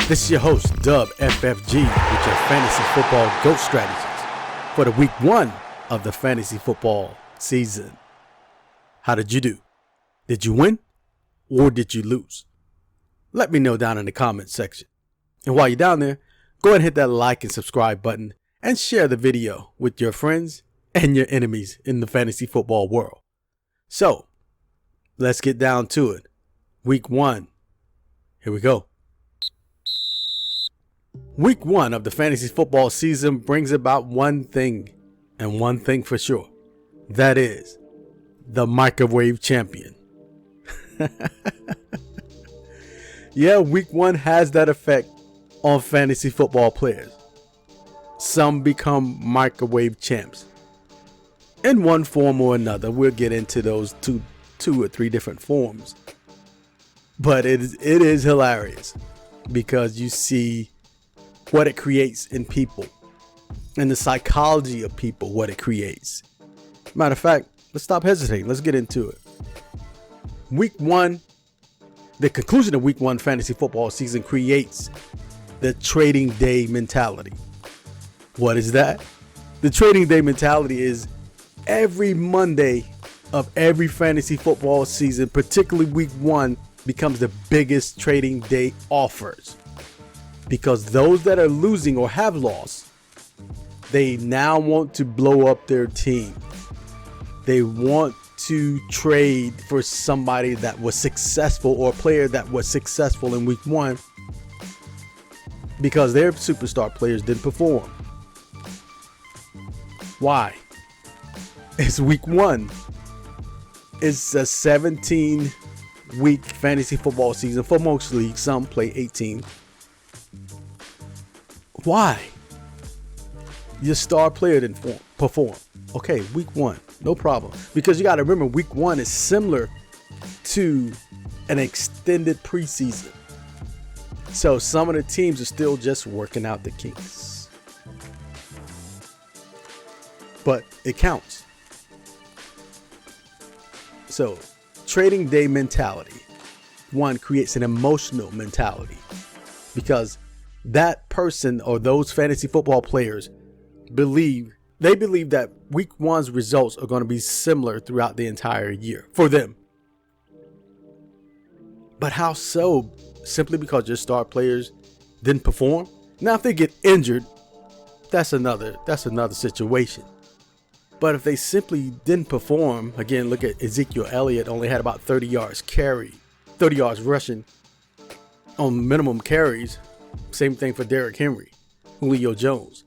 This is your host, Dub FFG, with your fantasy football GOAT strategies for the week 1 of the fantasy football season. How did you do? Did you win or did you lose? Let me know down in the comments section. And while you're down there, go ahead and hit that like and subscribe button and share the video with your friends and your enemies in the fantasy football world. So, let's get down to it. Week 1. Here we go. Week 1 of the fantasy football season brings about one thing, and one thing for sure. That is the microwave champion. Yeah, week 1 has that effect on fantasy football players. Some become microwave champs in one form or another. We'll get into those two or three different forms. But it is hilarious because you see what it creates in people and the psychology of people, what it creates. Matter of fact, let's stop hesitating. Let's get into it. Week 1, the conclusion of week 1 fantasy football season creates the trading day mentality. What is that? The trading day mentality is every Monday of every fantasy football season, particularly week 1, becomes the biggest trading day offers. Because those that are losing or have lost, they now want to blow up their team. They want to trade for somebody that was successful or a player that was successful in week 1 because their superstar players didn't perform. Why? It's week 1. It's a 17-week fantasy football season for most leagues. Some play 18. Why? Your star player didn't perform. Okay, week 1, no problem. Because you got to remember, week 1 is similar to an extended preseason. So some of the teams are still just working out the kinks. But it counts. So trading day mentality, 1, creates an emotional mentality because that person or those fantasy football players believe that week 1's results are going to be similar throughout the entire year for them. But how so? Simply because your star players didn't perform? Now, if they get injured, that's another situation. But if they simply didn't perform, again, look at Ezekiel Elliott, only had about 30 yards rushing on minimum carries. Same thing for Derrick Henry, Julio Jones.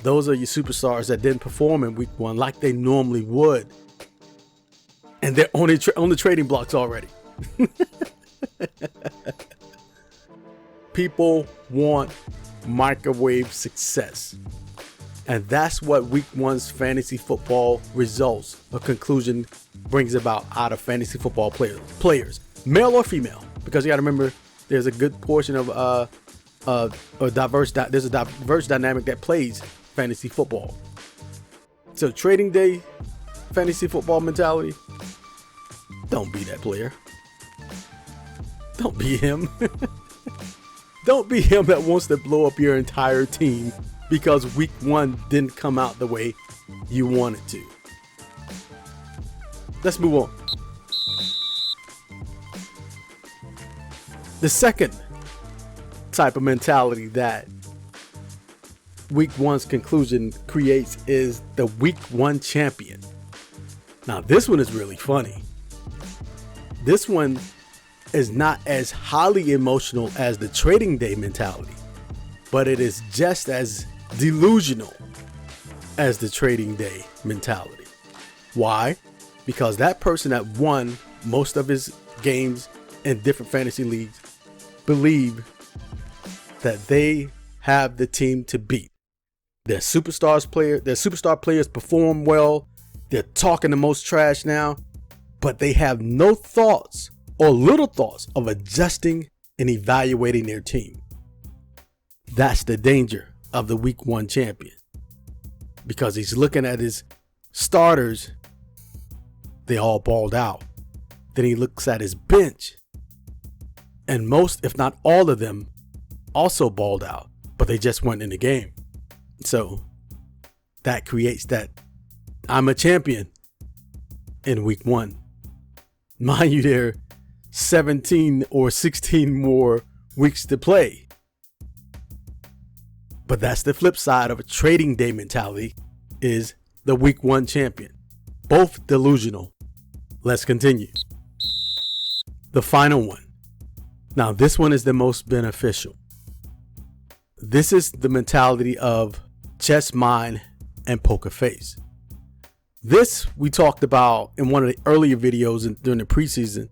Those are your superstars that didn't perform in week 1 like they normally would. And they're on the trading blocks already. People want microwave success. And that's what week 1's fantasy football results or conclusion brings about out of fantasy football players, male or female. Because you got to remember, there's a good portion of there's a diverse dynamic that plays fantasy football. So trading day fantasy football mentality, don't be that player. Don't be him. Don't be him that wants to blow up your entire team because week 1 didn't come out the way you wanted to. Let's move on. The second type of mentality that week 1's conclusion creates is the week 1 champion. Now, this one is really funny. This one is not as highly emotional as the trading day mentality, but it is just as delusional as the trading day mentality. Why? Because that person that won most of his games in different fantasy leagues believe that they have the team to beat. Their superstar players perform well. They're talking the most trash now, but they have no thoughts or little thoughts of adjusting and evaluating their team. That's the danger of the week 1 champion, because he's looking at his starters. They all balled out. Then he looks at his bench, and most, if not all of them, also balled out, but they just weren't in the game. So that creates that I'm a champion in week 1. Mind you, there are 17 or 16 more weeks to play. But that's the flip side of a trading day mentality, is the week 1 champion. Both delusional. Let's continue. The final one. Now, this one is the most beneficial. This is the mentality of chess mind and poker face. This we talked about in one of the earlier videos during the preseason,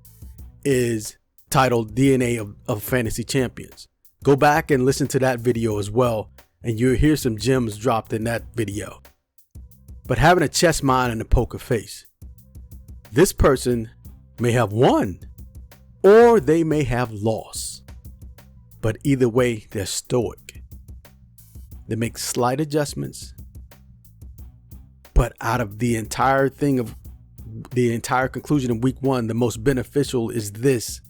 is titled DNA of Fantasy Champions. Go back and listen to that video as well, and you'll hear some gems dropped in that video. But having a chess mind and a poker face, this person may have won or they may have lost. But either way, they're stoic. They make slight adjustments. But out of the entire thing of the entire conclusion of week 1, the most beneficial is this: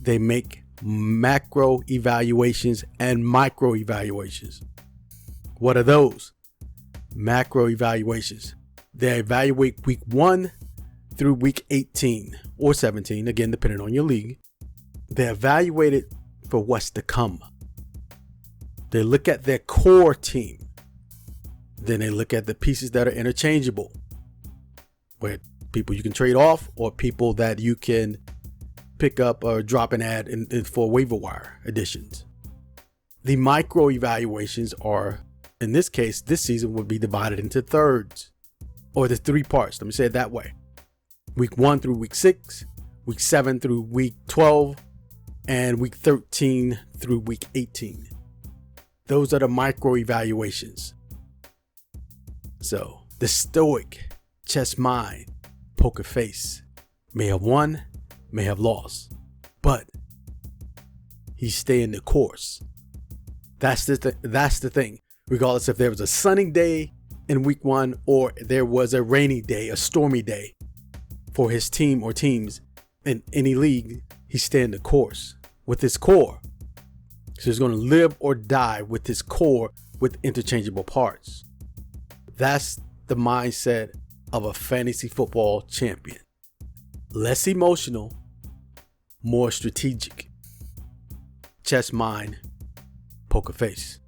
they make macro evaluations and micro evaluations. What are those? Macro evaluations. They evaluate week 1 through week 18 or 17, again, depending on your league. They evaluate it for what's to come. They look at their core team. Then they look at the pieces that are interchangeable, where people you can trade off or people that you can pick up or drop an ad in for waiver wire additions. The micro evaluations are, in this case, this season would be divided into thirds, or the 3 parts. Let me say it that way. Week 1 through week 6, week 7 through week 12, and week 13 through week 18. Those are the micro evaluations. So the stoic, chess mind, poker face may have won, may have lost, but he's staying the course. That's the thing. Regardless if there was a sunny day in week 1 or there was a rainy day, a stormy day for his team or teams in any league, he's staying the course with his core. So he's going to live or die with his core with interchangeable parts. That's the mindset of a fantasy football champion. Less emotional, more strategic. Chess mind, poker face.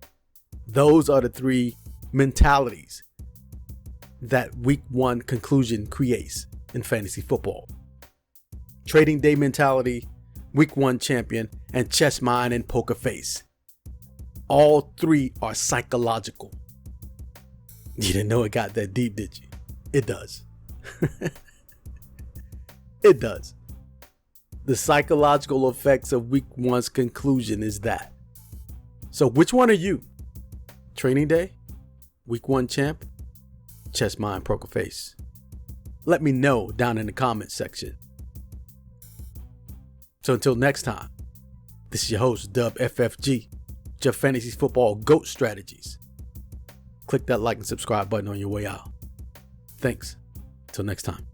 Those are the 3 mentalities that week 1 conclusion creates in fantasy football. Trading day mentality, week 1 champion, and chess mind and poker face. All 3 are psychological. You didn't know it got that deep, did you? It does. It does. The psychological effects of week 1's conclusion is that. So which one are you? Training day, week 1 champ, chess mind, poker face? Let me know down in the comments section. So until next time, this is your host, Dub FFG, your fantasy football GOAT strategies. Click that like and subscribe button on your way out. Thanks. Till next time.